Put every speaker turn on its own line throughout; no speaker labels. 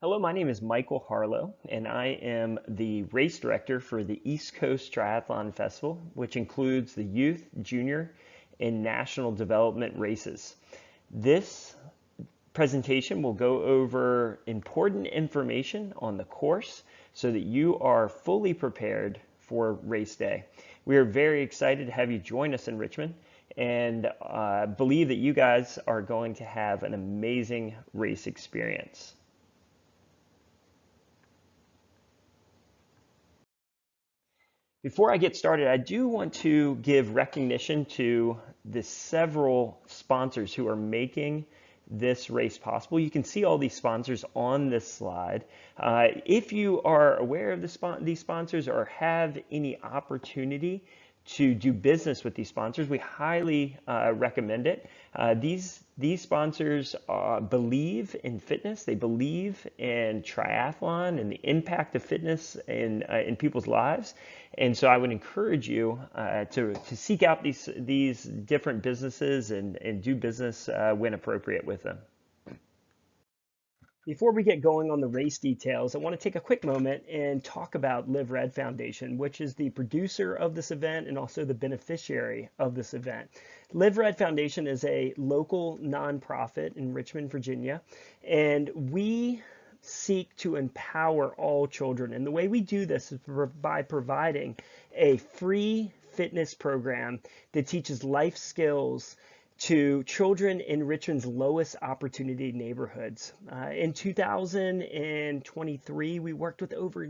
Hello, my name is Michael Harlow, and I am the race director for the East Coast Triathlon Festival, which includes the youth, junior, and national development races. This presentation will go over important information on the course so that you are fully prepared for race day. We are very excited to have you join us in Richmond and believe that you guys are going to have an amazing race experience. Before I get started, I do want to give recognition to the several sponsors who are making this race possible. You can see all these sponsors on this slide. If you are aware of these sponsors or have any opportunity to do business with these sponsors, we highly recommend it. These sponsors believe in fitness. They believe in triathlon and the impact of fitness in people's lives. And so I would encourage you to seek out these different businesses and do business when appropriate with them. Before we get going on the race details, I want to take a quick moment and talk about Liv Red Foundation, which is the producer of this event and also the beneficiary of this event. Liv Red Foundation is a local nonprofit in Richmond, Virginia, and we seek to empower all children. And the way we do this is by providing a free fitness program that teaches life skills to children in Richmond's lowest opportunity neighborhoods. In 2023, we worked with over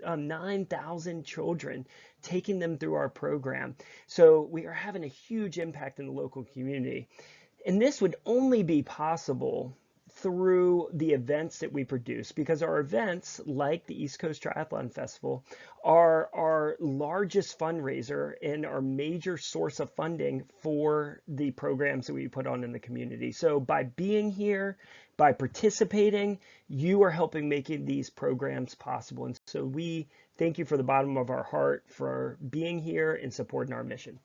9,000 children, taking them through our program. So we are having a huge impact in the local community. And this would only be possible through the events that we produce, because our events, like the East Coast Triathlon Festival, are our largest fundraiser and our major source of funding for the programs that we put on in the community. So by being here, by participating, you are helping making these programs possible. And so we thank you from the bottom of our heart for being here and supporting our mission.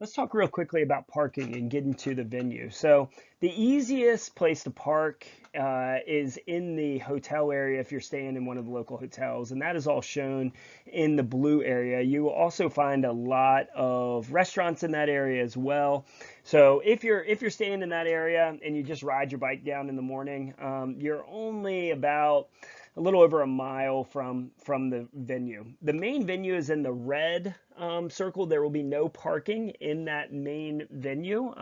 Let's talk real quickly about parking and getting to the venue. So the easiest place to park is in the hotel area if you're staying in one of the local hotels, and that is all shown in the blue area. You will also find a lot of restaurants in that area as well. So if you're staying in that area and you just ride your bike down in the morning, you're only about a little over a mile from the venue. The main venue is in the red circle. There will be no parking in that main venue.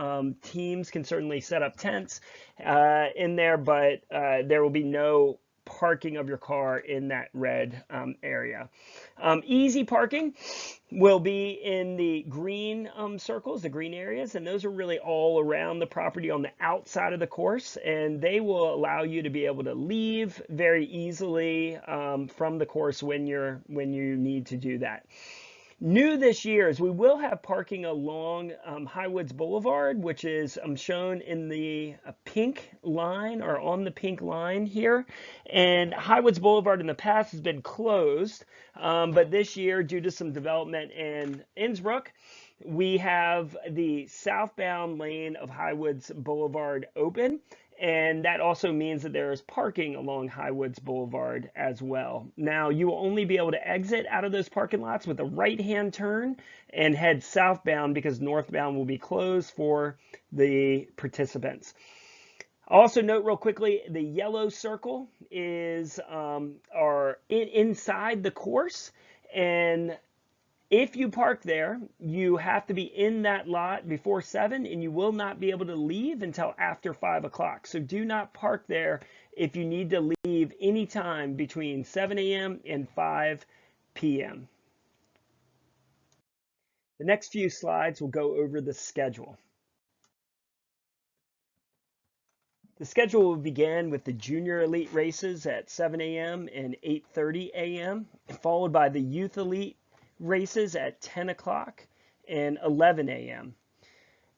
Teams can certainly set up tents in there, but there will be no parking of your car in that red area. Easy parking will be in the green circles, the green areas, and those are really all around the property on the outside of the course, and they will allow you to be able to leave very easily from the course when you need to do that. New this year is we will have parking along Highwoods Boulevard, which is shown in the pink line or on the pink line here. And Highwoods Boulevard in the past has been closed, but this year, due to some development in Innsbruck, we have the southbound lane of Highwoods Boulevard open. And that also means that there is parking along Highwoods Boulevard as well. Now, you will only be able to exit out of those parking lots with a right-hand turn and head southbound, because northbound will be closed for the participants. Also note real quickly, the yellow circle is inside the course, and if you park there, you have to be in that lot before 7, and you will not be able to leave until after 5 o'clock. So do not park there if you need to leave anytime between 7 a.m. and 5 p.m. The next few slides will go over the schedule. The schedule will begin with the junior elite races at 7 a.m. and 8:30 a.m., followed by the youth elite races at 10 o'clock and 11 a.m.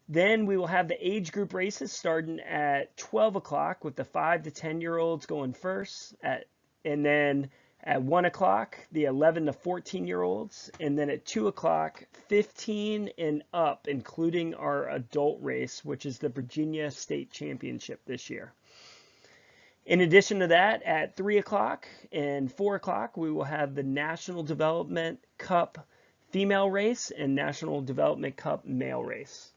Then we will have the age group races starting at 12 o'clock with the 5 to 10-year-olds going first, and then at 1 o'clock, the 11 to 14-year-olds, and then at 2 o'clock, 15 and up, including our adult race, which is the Virginia State Championship this year. In addition to that, at 3 o'clock and 4 o'clock, we will have the National Development Cup female race and National Development Cup male race.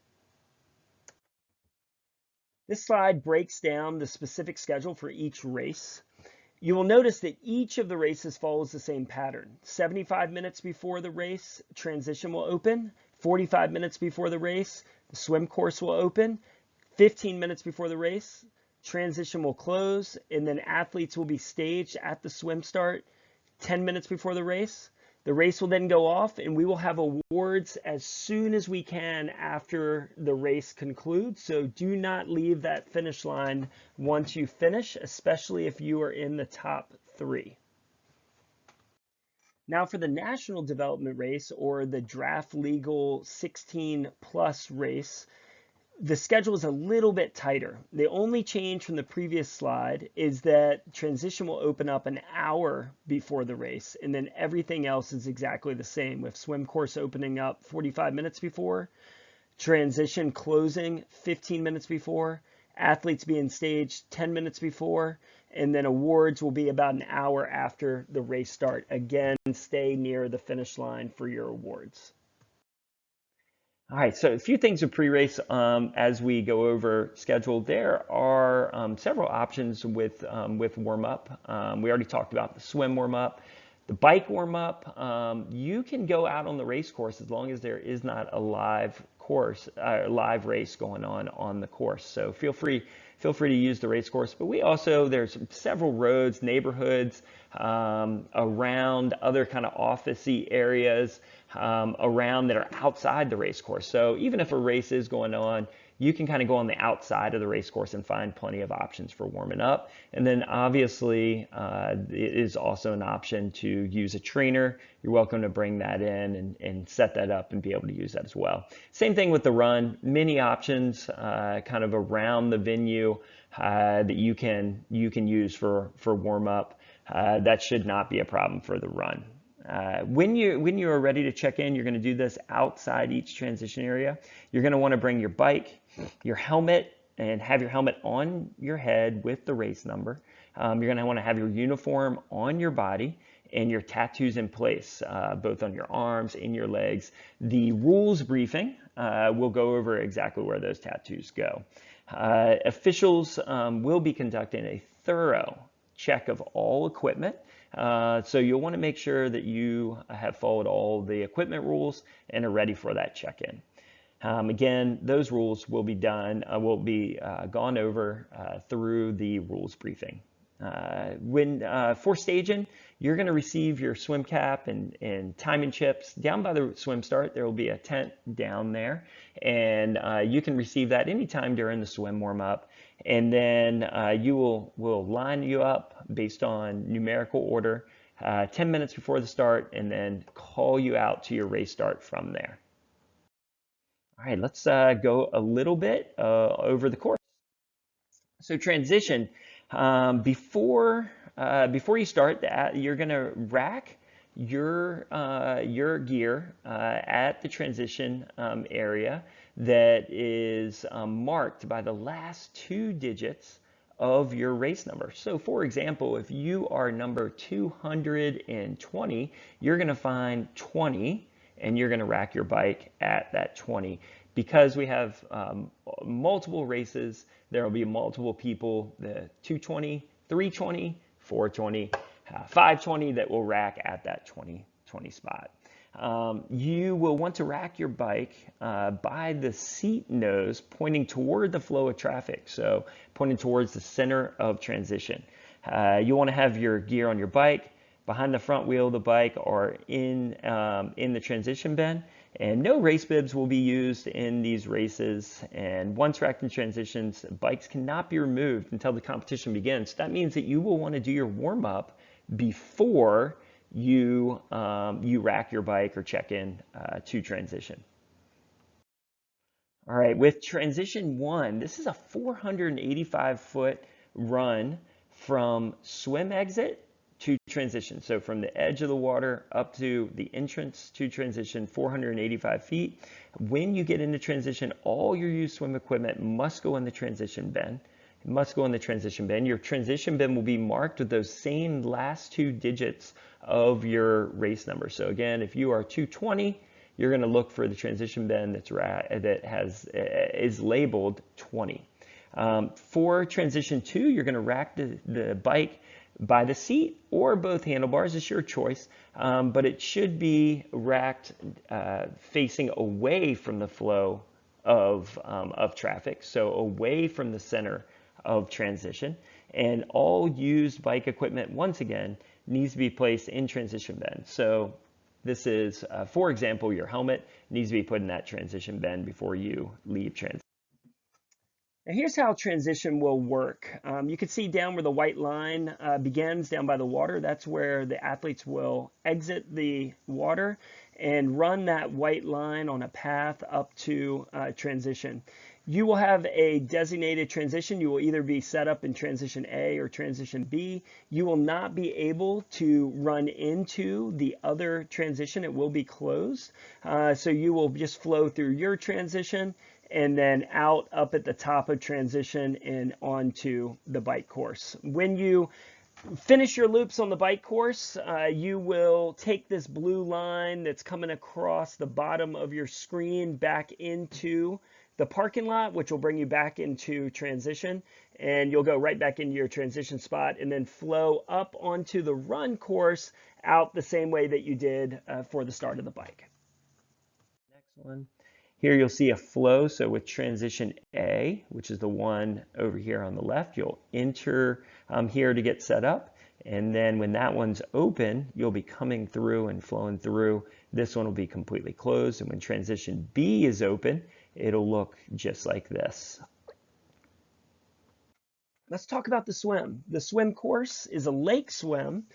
This slide breaks down the specific schedule for each race. You will notice that each of the races follows the same pattern. 75 minutes before the race, transition will open. 45 minutes before the race, the swim course will open. 15 minutes before the race, transition will close, and then athletes will be staged at the swim start 10 minutes before the race. The race will then go off, and we will have awards as soon as we can after the race concludes. So do not leave that finish line once you finish, especially if you are in the top 3. Now for the national development race, or the draft legal 16 plus race, the schedule is a little bit tighter. The only change from the previous slide is that transition will open up an hour before the race, and then everything else is exactly the same, with swim course opening up 45 minutes before, transition closing 15 minutes before, athletes being staged 10 minutes before, and then awards will be about an hour after the race start. Again, stay near the finish line for your awards. All right, so a few things with pre-race as we go over schedule. There are several options with warm-up. We already talked about the swim warm-up. The bike warm-up, you can go out on the race course as long as there is not a live race going on the course. So feel free to use the race course. But there's several roads, neighborhoods around other kind of office-y areas around that are outside the race course. So even if a race is going on, you can kind of go on the outside of the race course and find plenty of options for warming up. And then obviously it is also an option to use a trainer. You're welcome to bring that in and set that up and be able to use that as well. Same thing with the run, many options kind of around the venue that you can use for warm up. That should not be a problem for the run. When you are ready to check in, you're going to do this outside each transition area. You're going to want to bring your bike, your helmet, and have your helmet on your head with the race number. You're going to want to have your uniform on your body and your tattoos in place, both on your arms and your legs. The rules briefing will go over exactly where those tattoos go. Officials will be conducting a thorough check of all equipment. So you'll want to make sure that you have followed all the equipment rules and are ready for that check-in. Again, those rules will be gone over through the rules briefing. For staging, you're going to receive your swim cap and timing chips. Down by the swim start, there will be a tent down there, and you can receive that anytime during the swim warm-up. And then we'll line you up based on numerical order 10 minutes before the start, and then call you out to your race start from there. All right, let's go a little bit over the course. So transition, before you start, you're going to rack your gear at the transition area that is marked by the last 2 digits of your race number. So for example, if you are number 220, you're going to find 20 and you're going to rack your bike at that 20. Because we have multiple races, there will be multiple people, the 220, 320, 420, 520 that will rack at that 20 spot. You will want to rack your bike by the seat nose pointing toward the flow of traffic, so pointing towards the center of transition. You want to have your gear on your bike, behind the front wheel of the bike, or in the transition bin. And no race bibs will be used in these races. And once racked in transitions, bikes cannot be removed until the competition begins. That means that you will want to do your warm-up before you rack your bike or check in to transition. All right, with transition 1, this is a 485-foot run from swim exit to transition. So from the edge of the water up to the entrance to transition, 485 feet. When you get into transition, all your used swim equipment must go in the transition bin. It must go in the transition bin. Your transition bin will be marked with those same last 2 digits of your race number. So again, if you are 220, you're going to look for the transition bin is labeled 20. For transition 2, you're going to rack the bike by the seat or both handlebars. It's your choice, but it should be racked facing away from the flow of traffic, so away from the center of transition. And all used bike equipment, once again, needs to be placed in transition bin. So this is, for example, your helmet needs to be put in that transition bin before you leave transition. Now here's how transition will work. You can see down where the white line begins down by the water. That's where the athletes will exit the water and run that white line on a path up to transition. You will have a designated transition. You will either be set up in transition A or transition B. You will not be able to run into the other transition. It will be closed. So you will just flow through your transition and then out up at the top of transition and onto the bike course. When you finish your loops on the bike course, you will take this blue line that's coming across the bottom of your screen back into the parking lot, which will bring you back into transition, and you'll go right back into your transition spot and then flow up onto the run course out the same way that you did for the start of the bike. Next one. Here you'll see a flow. So with transition A, which is the one over here on the left, you'll enter here to get set up. And then when that one's open, you'll be coming through and flowing through. This one will be completely closed. And when transition B is open, it'll look just like this. Let's talk about the swim. The swim course is a lake swim.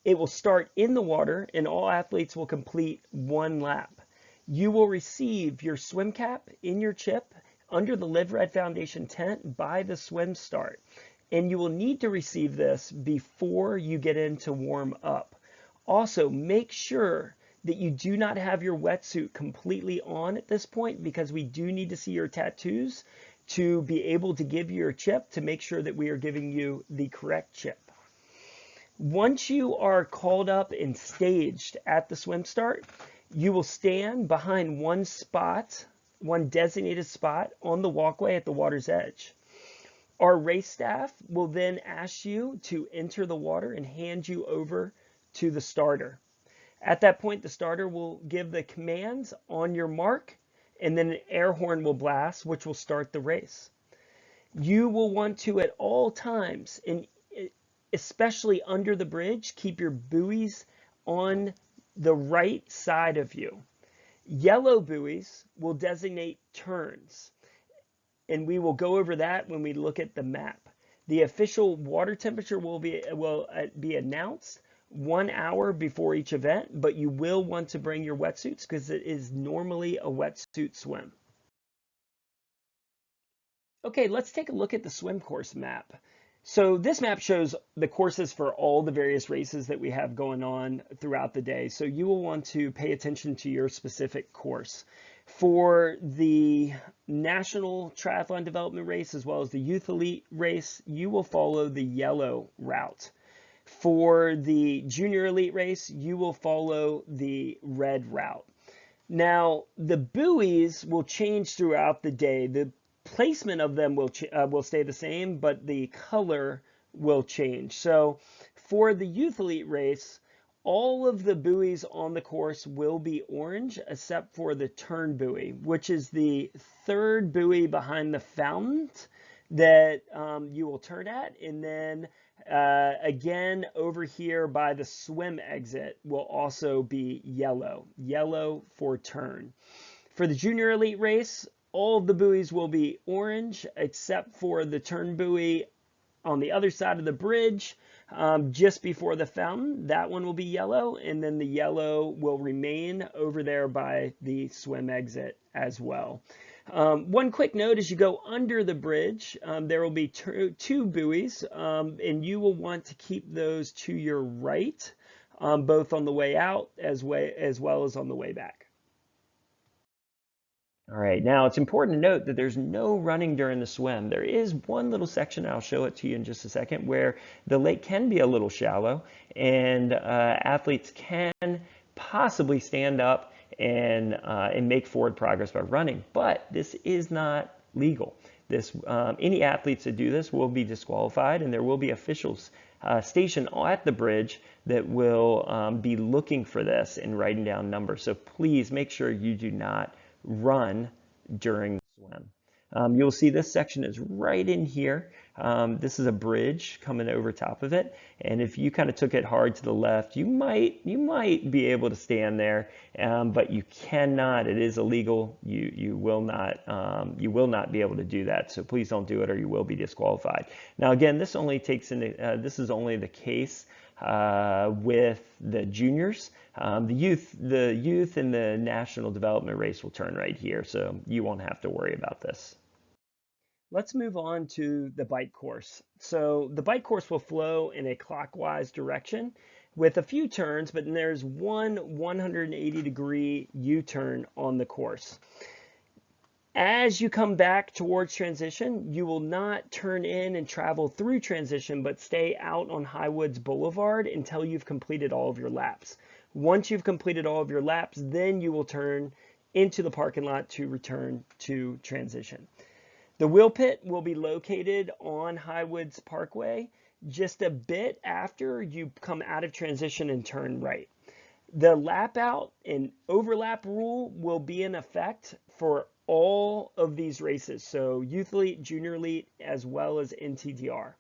It will start in the water and all athletes will complete 1 lap. You will receive your swim cap in your chip under the Liv Red Foundation tent by the swim start. And you will need to receive this before you get in to warm up. Also, make sure that you do not have your wetsuit completely on at this point, because we do need to see your tattoos to be able to give you your chip to make sure that we are giving you the correct chip. Once you are called up and staged at the swim start, you will stand behind one designated spot on the walkway at the water's edge. Our race staff will then ask you to enter the water and hand you over to the starter. At that point, the starter will give the commands on your mark, and then an air horn will blast, which will start the race. You will want to, at all times, and especially under the bridge, keep your buoys on the right side of you. Yellow buoys will designate turns, and we will go over that when we look at the map. The official water temperature will be announced 1 hour before each event, but you will want to bring your wetsuits because it is normally a wetsuit swim. Okay, let's take a look at the swim course map. So this map shows the courses for all the various races that we have going on throughout the day. So you will want to pay attention to your specific course. For the National Triathlon Development Race, as well as the Youth Elite Race, you will follow the yellow route. For the Junior Elite Race, you will follow the red route. Now, the buoys will change throughout the day. The placement of them will stay the same, but the color will change. So for the Youth Elite Race, all of the buoys on the course will be orange except for the turn buoy, which is the third buoy behind the fountain that you will turn at. And then again, over here by the swim exit will also be yellow for turn. For the Junior Elite Race, all of the buoys will be orange except for the turn buoy on the other side of the bridge just before the fountain. That one will be yellow, and then the yellow will remain over there by the swim exit as well. One quick note: as you go under the bridge, there will be two buoys, and you will want to keep those to your right, both on the way out as well as on the way back. All right, now it's important to note that there's no running during the swim. There is one little section, I'll show it to you in just a second, where the lake can be a little shallow and athletes can possibly stand up and make forward progress by running, but this is not legal. Any athletes that do this will be disqualified, and there will be officials stationed at the bridge that will be looking for this and writing down numbers. So please make sure you do not run during the swim. You'll see this section is right in here. This is a bridge coming over top of it, and if you kind of took it hard to the left, you might be able to stand there, but you cannot. It is illegal. You will not be able to do that. So please don't do it, or you will be disqualified. Now again, this is only the case with the juniors. The youth and the national development race will turn right here, so you won't have to worry about this. Let's move on to the bike course. So the bike course will flow in a clockwise direction with a few turns, but then there's one 180-degree U-turn on the course. As you come back towards transition, you will not turn in and travel through transition, but stay out on Highwoods Boulevard until you've completed all of your laps. Once you've completed all of your laps, then you will turn into the parking lot to return to transition. The wheel pit will be located on Highwoods Parkway just a bit after you come out of transition and turn right. The lap out and overlap rule will be in effect for all of these races, so Youth Elite, Junior Elite, as well as NTDR.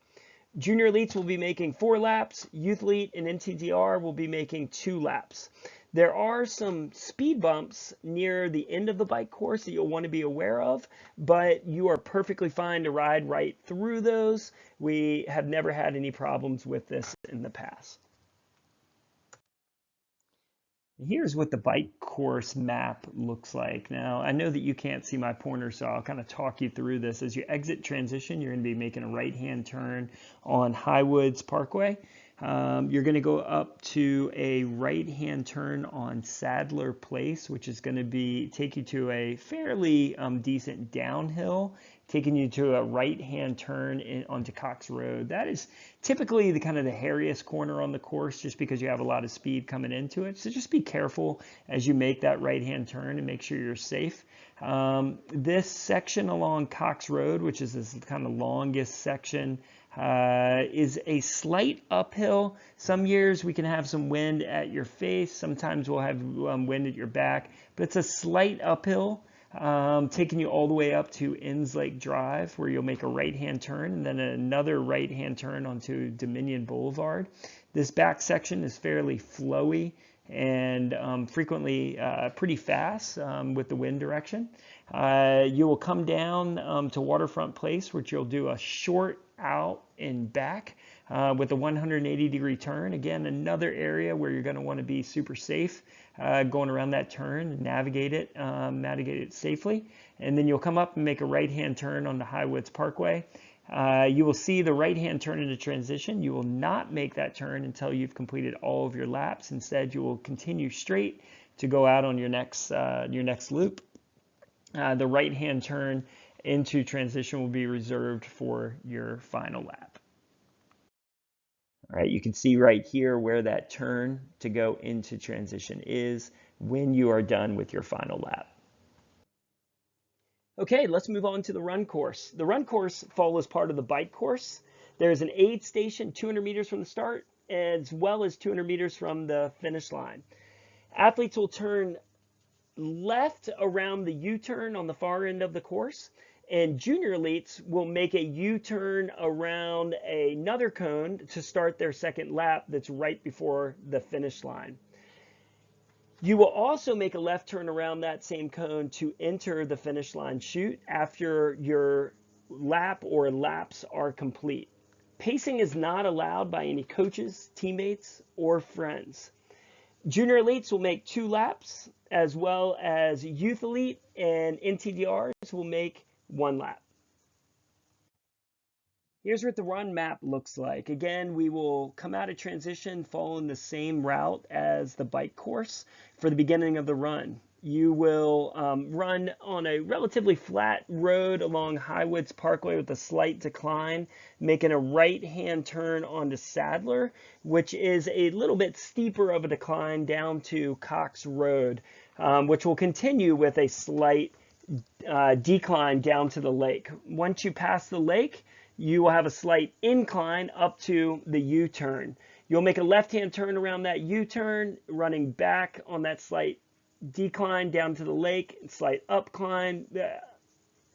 Junior Elites will be making 4 laps, Youth Elite and NTDR will be making 2 laps. There are some speed bumps near the end of the bike course that you'll want to be aware of, but you are perfectly fine to ride right through those. We have never had any problems with this in the past. Here's what the bike course map looks like. Now, I know that you can't see my pointer, so I'll kind of talk you through this. As you exit transition, you're going to be making a right-hand turn on Highwoods Parkway. You're going to go up to a right-hand turn on Sadler Place, which is going to take you to a fairly decent downhill, taking you to a right-hand turn onto Cox Road. That is typically the kind of the hairiest corner on the course, just because you have a lot of speed coming into it. So just be careful as you make that right-hand turn and make sure you're safe. This section along Cox Road, which is this kind of longest section, is a slight uphill. Some years we can have some wind at your face. Sometimes we'll have wind at your back, but it's a slight uphill, taking you all the way up to Inns Lake Drive, where you'll make a right-hand turn and then another right-hand turn onto Dominion Boulevard. This back section is fairly flowy and frequently pretty fast with the wind direction. You will come down to Waterfront Place, which you'll do a short out and back with a 180-degree turn. Again, another area where you're going to want to be super safe going around that turn and navigate it safely. And then you'll come up and make a right-hand turn on the Highwoods Parkway. You will see the right-hand turn into transition. You will not make that turn until you've completed all of your laps. Instead, you will continue straight to go out on your next loop. The right-hand turn into transition will be reserved for your final lap. All right, you can see right here where that turn to go into transition is when you are done with your final lap. Okay, let's move on to the run course. The run course follows part of the bike course. There's an aid station 200 meters from the start, as well as 200 meters from the finish line. Athletes will turn left around the U-turn on the far end of the course, and junior elites will make a U-turn around another cone to start their second lap that's right before the finish line. You will also make a left turn around that same cone to enter the finish line chute after your lap or laps are complete. Pacing is not allowed by any coaches, teammates, or friends. Junior elites will make 2 laps, as well as youth elite and NTDRs will make 1 lap. Here's what the run map looks like. Again, we will come out of transition following the same route as the bike course for the beginning of the run. you will run on a relatively flat road along Highwoods Parkway with a slight decline, making a right-hand turn onto Sadler, which is a little bit steeper of a decline down to Cox Road, which will continue with a slight decline down to the lake. Once you pass the lake, you will have a slight incline up to the U-turn. You'll make a left-hand turn around that U-turn, running back on that slight decline down to the lake, slight upcline,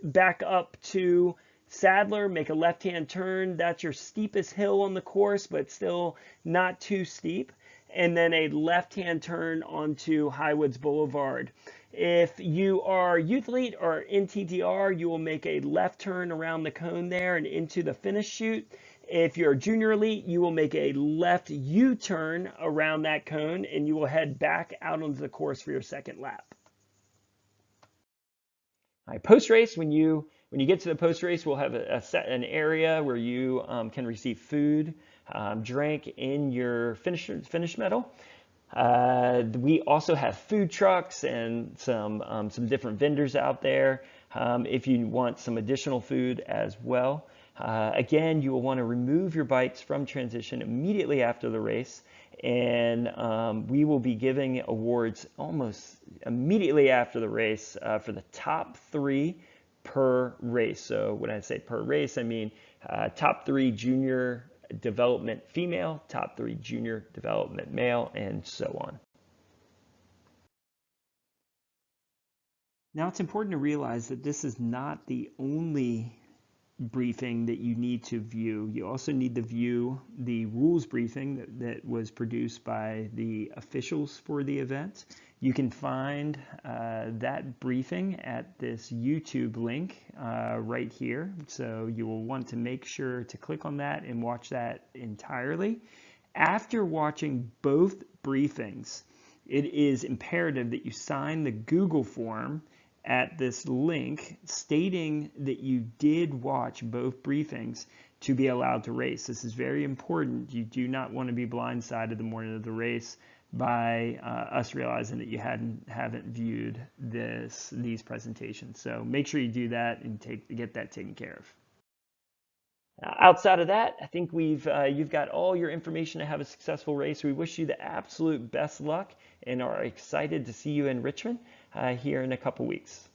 back up to Sadler, make a left-hand turn. That's your steepest hill on the course, but still not too steep. And then a left-hand turn onto Highwoods Boulevard. If you are youth elite or in TTR, you will make a left turn around the cone there and into the finish chute. If you're junior elite, you will make a left U-turn around that cone and you will head back out onto the course for your second lap. All right, post-race, when you get to the post-race, we'll have an area where you can receive food, drink in your finish medal. We also have food trucks and some different vendors out there if you want some additional food as well. Again, you will want to remove your bikes from transition immediately after the race, and we will be giving awards almost immediately after the race for the top 3 per race. So when I say per race, I mean top 3 junior development female, top 3 junior development male, and so on. Now it's important to realize that this is not the only briefing that you need to view. You also need to view the rules briefing that was produced by the officials for the event. You can find that briefing at this YouTube link right here. So you will want to make sure to click on that and watch that entirely. After watching both briefings, it is imperative that you sign the Google form at this link stating that you did watch both briefings to be allowed to race. This is very important. You do not want to be blindsided the morning of the race by us realizing that you haven't viewed these presentations. So make sure you do that and get that taken care of. Outside of that, I think you've got all your information to have a successful race. We wish you the absolute best luck and are excited to see you in Richmond here in a couple weeks.